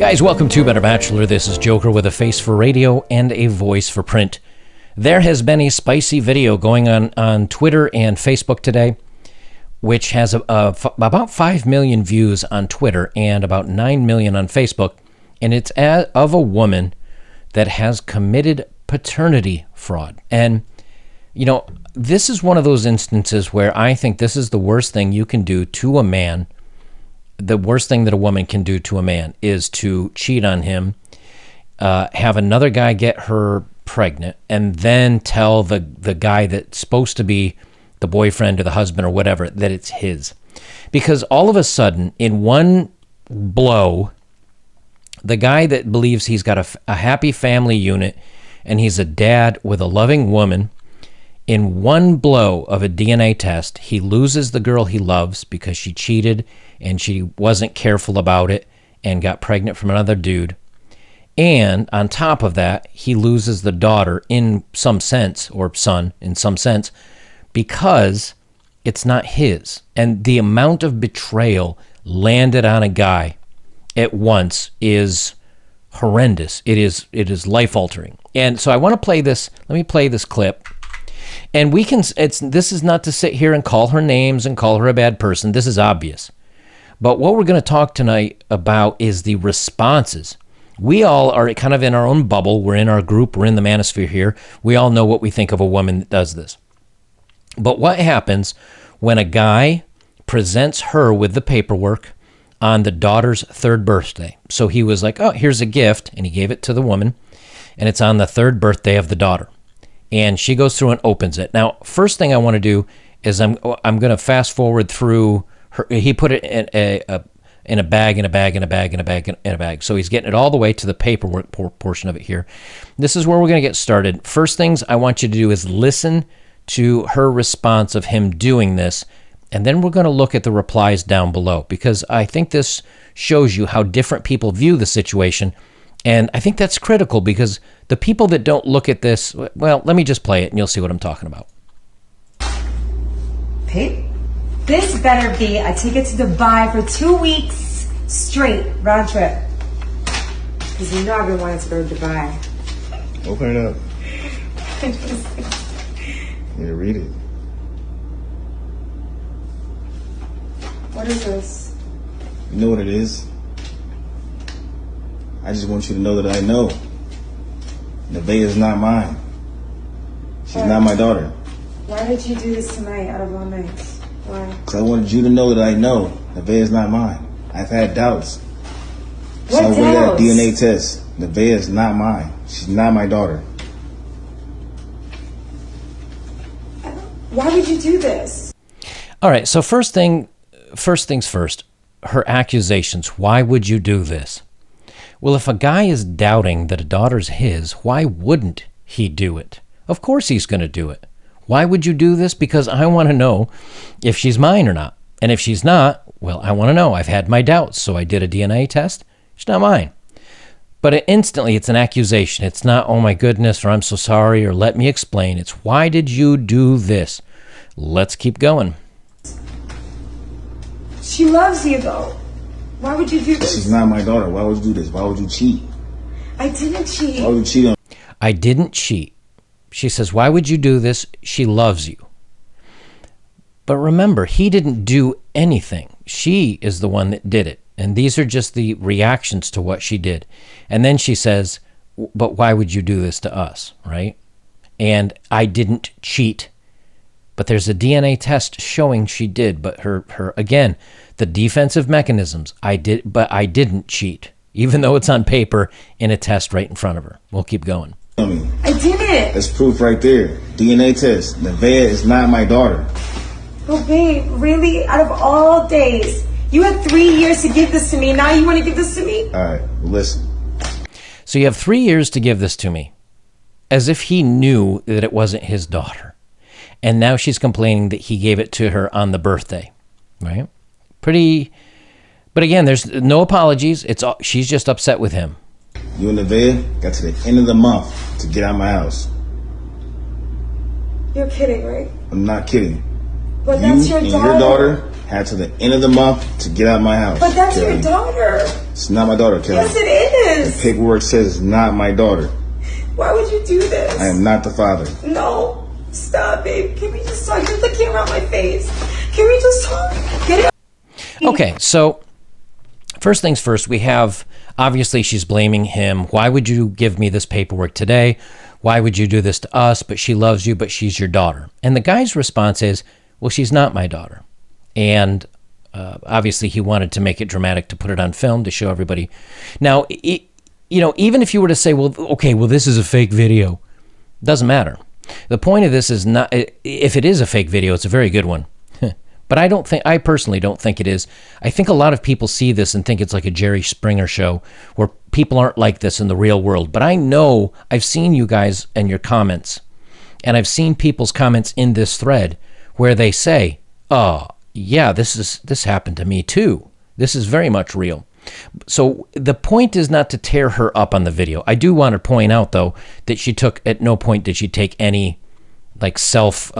Guys, welcome to Better Bachelor. This is Joker with a face for radio and a voice for print. There has been a spicy video going on Twitter and Facebook today, which has about 5 million views on Twitter and about 9 million on Facebook. And it's of a woman that has committed paternity fraud. And, you know, this is one of those instances where I think this is the worst thing you can do to a man. The worst thing that a woman can do to a man is to cheat on him, have another guy get her pregnant, and then tell the guy that's supposed to be the boyfriend or the husband or whatever that it's his. Because all of a sudden, in one blow, the guy that believes he's got a happy family unit and he's a dad with a loving woman, in one blow of a DNA test, he loses the girl he loves because she cheated and she wasn't careful about it and got pregnant from another dude. And on top of that, he loses the daughter in some sense, or son in some sense, because it's not his. And the amount of betrayal landed on a guy at once is horrendous. It is life-altering. And so I want to play this. Let me play this clip. And we can, this is not to sit here and call her names and call her a bad person. This is obvious. But what we're going to talk tonight about is the responses. We all are kind of in our own bubble. We're in our group. We're in the manosphere here. We all know what we think of a woman that does this. But what happens when a guy presents her with the paperwork on the daughter's third birthday? So he was like, oh, here's a gift. And he gave it to the woman. And it's on the third birthday of the daughter. And she goes through and opens it. Now, first thing I want to do is I'm going to fast forward through her. He put it in a bag. So he's getting it all the way to the paperwork portion of it here. This is where we're going to get started. First things I want you to do is listen to her response of him doing this. And then we're going to look at the replies down below, because I think this shows you how different people view the situation. And I think that's critical, because the people that don't look at this, well, let me just play it and you'll see what I'm talking about. Babe, this better be a ticket to Dubai for 2 weeks straight, round trip. Because you know I've been wanting to go to Dubai. Open it up. Yeah, read it. What is this? You know what it is? I just want you to know that I know. Nevaeh is not mine. She's not my daughter. Why did you do this tonight out of all nights? Why? Because I wanted you to know that I know Nevaeh is not mine. I've had doubts. What so doubts? with that DNA test, Nevaeh is not mine. She's not my daughter. Why would you do this? All right, so first things first, her accusations. Why would you do this? Well, if a guy is doubting that a daughter's his, why wouldn't he do it? Of course he's going to do it. Why would you do this? Because I want to know if she's mine or not. And if she's not, well, I want to know. I've had my doubts, so I did a DNA test. She's not mine. But instantly it's an accusation. It's not, oh my goodness, or I'm so sorry, or let me explain. It's, why did you do this? Let's keep going. She loves you, though. Why would you do this? She's not my daughter. Why would you do this? Why would you cheat? I didn't cheat. Why would you cheat on? I didn't cheat. She says, why would you do this? She loves you. But remember, he didn't do anything. She is the one that did it. And these are just the reactions to what she did. And then she says, but why would you do this to us, right? And I didn't cheat. But there's a DNA test showing she did. But her again, the defensive mechanisms, I didn't cheat, even though it's on paper in a test right in front of her. We'll keep going. I didn't. That's proof right there. DNA test. Nevaeh is not my daughter. Oh, babe, really? Out of all days, you had 3 years to give this to me. Now you want to give this to me? All right, listen. So you have 3 years to give this to me, as if he knew that it wasn't his daughter. And now she's complaining that he gave it to her on the birthday, right? Pretty, but again, there's no apologies. She's just upset with him. You and Nevaeh got to the end of the month to get out of my house. You're kidding, right? I'm not kidding. But that's your daughter. Your daughter Had to the end of the month to get out of my house. But that's Kelly. your daughter. It's not my daughter, Kelly. Yes, it is. The paperwork says it's not my daughter. Why would you do this? I am not the father. No. Stop, babe. Can we just talk? Get the camera on my face. Can we just talk? Get it. Okay, so first things first, we have, obviously she's blaming him. Why would you give me this paperwork today? Why would you do this to us? But she loves you, but she's your daughter. And the guy's response is, well, she's not my daughter. And obviously he wanted to make it dramatic, to put it on film, to show everybody. Now, even if you were to say, well, okay, well, this is a fake video, doesn't matter. The point of this is not, if it is a fake video, it's a very good one. But I personally don't think it is. I think a lot of people see this and think it's like a Jerry Springer show where people aren't like this in the real world. But I know, I've seen you guys and your comments, and I've seen people's comments in this thread where they say, oh, yeah, this happened to me too. This is very much real. So the point is not to tear her up on the video. I do want to point out, though, that at no point did she take any like self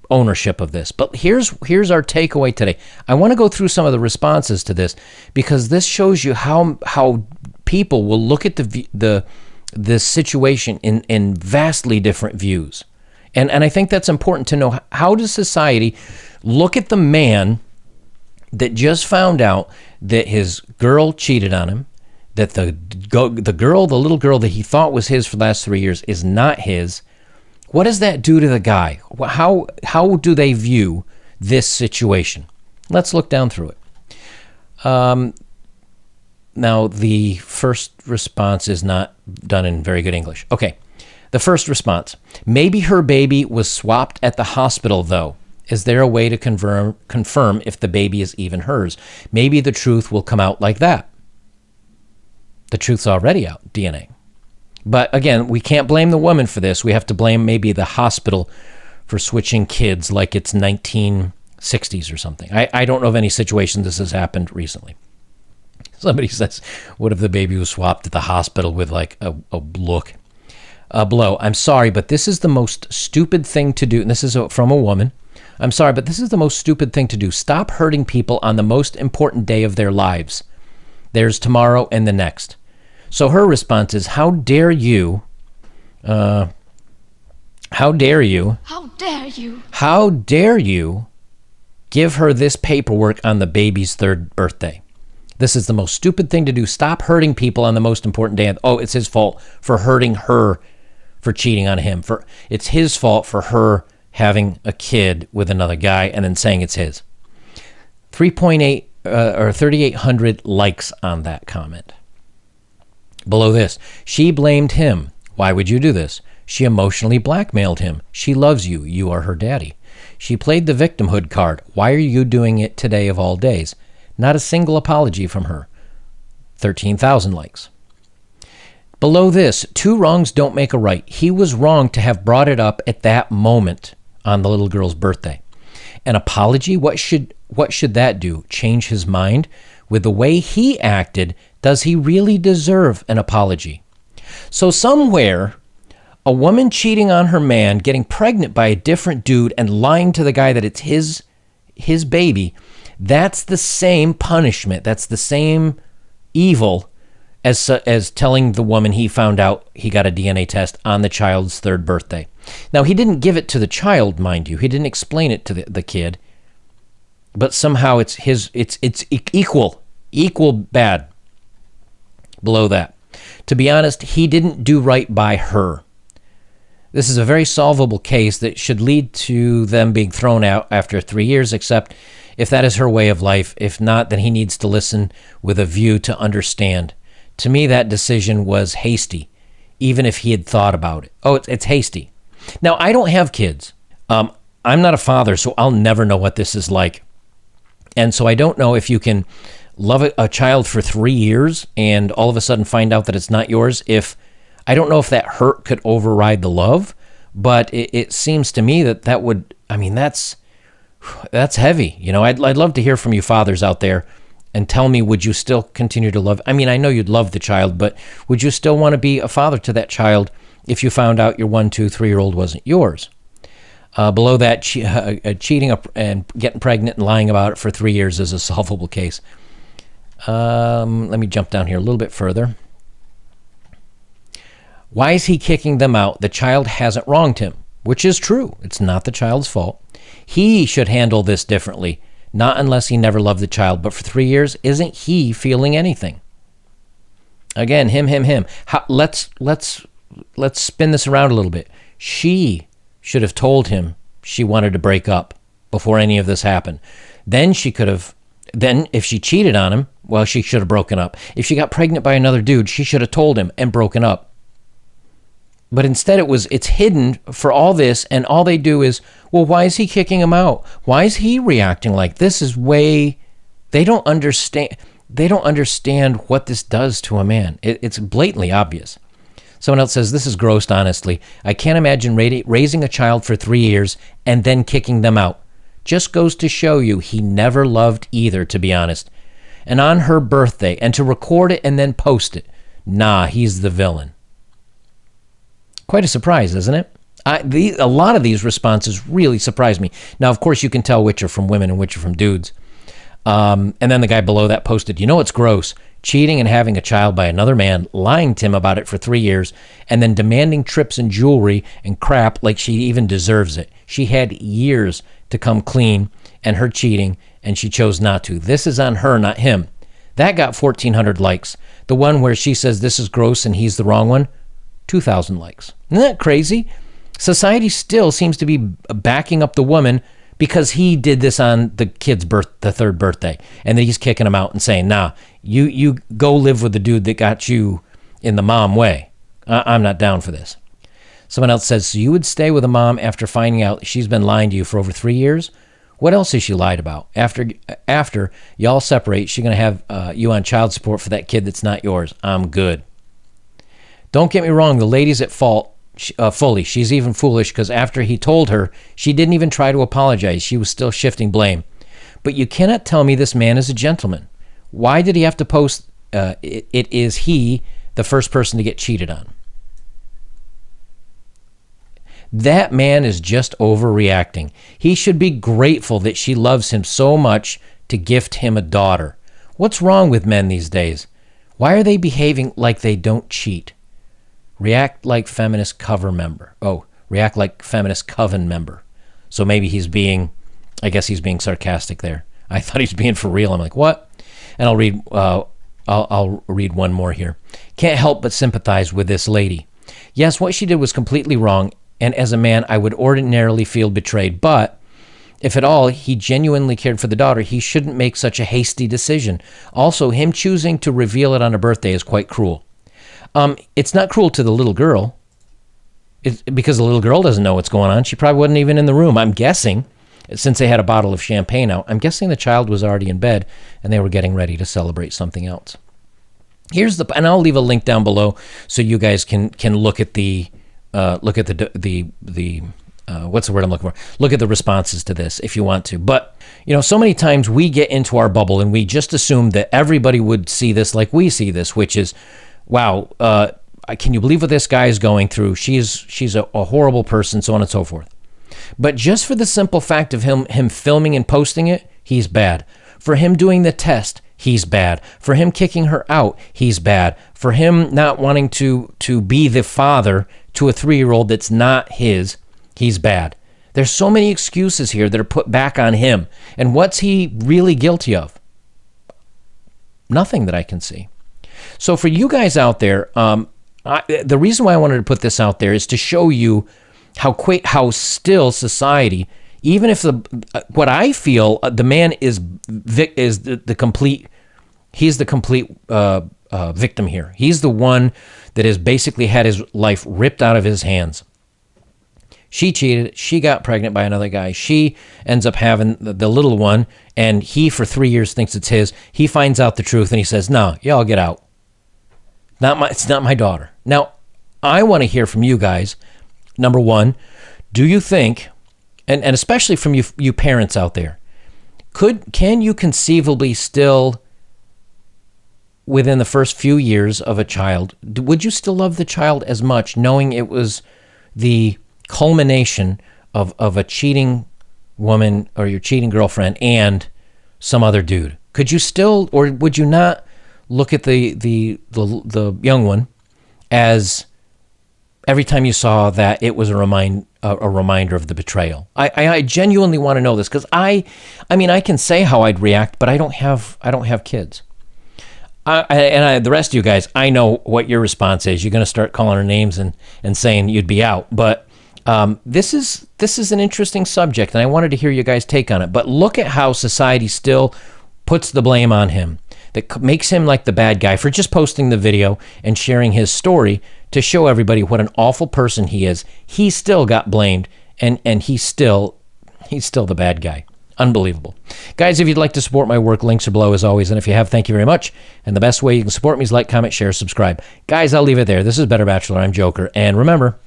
ownership of this. But here's our takeaway today. I want to go through some of the responses to this, because this shows you how people will look at this situation in vastly different views. And I think that's important to know. How does society look at the man that just found out that his girl cheated on him, that the little girl that he thought was his for the last 3 years is not his? What does that do to the guy? How do they view this situation? Let's look down through it. Now, the first response is not done in very good English. Okay, the first response. Maybe her baby was swapped at the hospital, though. Is there a way to confirm if the baby is even hers? Maybe the truth will come out like that. The truth's already out, DNA. But again, we can't blame the woman for this. We have to blame maybe the hospital for switching kids like it's 1960s or something. I don't know of any situation this has happened recently. Somebody says, what if the baby was swapped at the hospital with like a blow? I'm sorry, but this is the most stupid thing to do. And this is from a woman. I'm sorry, but this is the most stupid thing to do. Stop hurting people on the most important day of their lives. There's tomorrow and the next. So her response is, how dare you? How dare you? How dare you? How dare you give her this paperwork on the baby's 3rd birthday? This is the most stupid thing to do. Stop hurting people on the most important day. Oh, it's his fault for hurting her, for cheating on him. It's his fault for her having a kid with another guy and then saying it's his. 3.8 or 3,800 likes on that comment. Below this, she blamed him. Why would you do this? She emotionally blackmailed him. She loves you. You are her daddy. She played the victimhood card. Why are you doing it today of all days? Not a single apology from her. 13,000 likes. Below this, 2 wrongs don't make a right. He was wrong to have brought it up at that moment on the little girl's birthday. An apology? What should that do? Change his mind? With the way he acted, does he really deserve an apology? So somewhere, a woman cheating on her man, getting pregnant by a different dude, and lying to the guy that it's his baby, that's the same punishment. That's the same evil as telling the woman he found out he got a DNA test on the child's 3rd birthday. Now, he didn't give it to the child, mind you. He didn't explain it to the kid. But somehow it's equal bad. Below that, to be honest, he didn't do right by her. This is a very solvable case that should lead to them being thrown out after 3 years, except if that is her way of life. If not, then he needs to listen with a view to understand. To me, that decision was hasty, even if he had thought about it. Oh, it's hasty. Now, I don't have kids. I'm not a father, so I'll never know what this is like. And so I don't know if you can love a child for 3 years and all of a sudden find out that it's not yours. I don't know if that hurt could override the love, but it seems to me that would, that's heavy. You know, I'd love to hear from you fathers out there and tell me, would you still continue to love? I know you'd love the child, but would you still want to be a father to that child if you found out your 1, 2, 3-year-old wasn't yours? Below that, cheating and getting pregnant and lying about it for 3 years is a solvable case. Let me jump down here a little bit further. Why is he kicking them out? The child hasn't wronged him, which is true. It's not the child's fault. He should handle this differently, not unless he never loved the child. But for 3 years, isn't he feeling anything? Again, him. Let's spin this around a little bit. She should have told him she wanted to break up before any of this happened. Then if she cheated on him, well, she should have broken up. If she got pregnant by another dude, she should have told him and broken up. But instead it's hidden for all this, and all they do is, well, why is he kicking him out? Why is he reacting like this? They don't understand what this does to a man. It's blatantly obvious. Someone else says, this is gross, honestly. I can't imagine raising a child for 3 years and then kicking them out. Just goes to show you he never loved either, to be honest. And on her birthday, and to record it and then post it. Nah, he's the villain. Quite a surprise, isn't it? A lot of these responses really surprised me. Now, of course, you can tell which are from women and which are from dudes. And then the guy below that posted, it's gross. Cheating and having a child by another man, lying to him about it for 3 years, and then demanding trips and jewelry and crap like she even deserves it. She had years to come clean, and her cheating, and she chose not to. This is on her, not him. That got 1,400 likes. The one where she says this is gross and he's the wrong one, 2,000 likes. Isn't that crazy? Society still seems to be backing up the woman because he did this on the kid's the third birthday, and then he's kicking him out and saying, nah, you go live with the dude that got you in the mom way. I'm not down for this. Someone else says, so you would stay with a mom after finding out she's been lying to you for over 3 years? What else has she lied about? After y'all separate, she's going to have you on child support for that kid that's not yours. I'm good. Don't get me wrong, the lady's at fault. Fully. She's even foolish because after he told her, she didn't even try to apologize. She was still shifting blame. But you cannot tell me this man is a gentleman. Why did he have to post, it is he, the first person to get cheated on? That man is just overreacting. He should be grateful that she loves him so much to gift him a daughter. What's wrong with men these days? Why are they behaving like they don't cheat? React like feminist coven member. So maybe he's being sarcastic there. I thought he's being for real. I'm like, what? And I'll read one more here. Can't help but sympathize with this lady. Yes, what she did was completely wrong, and as a man, I would ordinarily feel betrayed. But if at all he genuinely cared for the daughter, he shouldn't make such a hasty decision. Also, him choosing to reveal it on her birthday is quite cruel. It's not cruel to the little girl, because the little girl doesn't know what's going on. She probably wasn't even in the room. I'm guessing, since they had a bottle of champagne out, I'm guessing the child was already in bed and they were getting ready to celebrate something else. And I'll leave a link down below so you guys can look at the what's the word I'm looking for? Look at the responses to this if you want to. But so many times we get into our bubble and we just assume that everybody would see this like we see this, which is, wow, can you believe what this guy is going through? She's a horrible person, so on and so forth. But just for the simple fact of him filming and posting it, he's bad. For him doing the test, he's bad. For him kicking her out, he's bad. For him not wanting to be the father to a 3-year-old that's not his, he's bad. There's so many excuses here that are put back on him. And what's he really guilty of? Nothing that I can see. So for you guys out there, the reason why I wanted to put this out there is to show you how still society, even if what I feel, the man is the complete, he's the complete victim here. He's the one that has basically had his life ripped out of his hands. She cheated. She got pregnant by another guy. She ends up having the little one, and he for 3 years thinks it's his. He finds out the truth, and he says, "No, y'all get out. It's not my daughter." Now, I want to hear from you guys. Number one, do you think, and especially from you parents out there, can you conceivably still, within the first few years of a child, would you still love the child as much, knowing it was the culmination of a cheating woman or your cheating girlfriend and some other dude, could you still, or would you not look at the young one as every time you saw that it was a reminder of the betrayal? I genuinely want to know this, because I mean, I can say how I'd react, but I don't have kids. The rest of you guys, I know what your response is. You're going to start calling her names and saying you'd be out. But this is an interesting subject, and I wanted to hear you guys' take on it. But look at how society still puts the blame on him, that makes him like the bad guy for just posting the video and sharing his story to show everybody what an awful person he is. He still got blamed, and he's still the bad guy. Unbelievable. Guys, if you'd like to support my work, links are below as always. And if you have, thank you very much. And the best way you can support me is like, comment, share, subscribe. Guys, I'll leave it there. This is Better Bachelor. I'm Joker. And remember,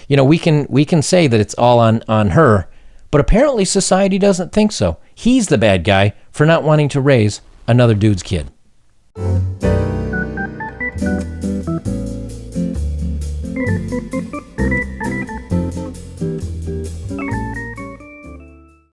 we can say that it's all on her, but apparently society doesn't think so. He's the bad guy for not wanting to raise another dude's kid.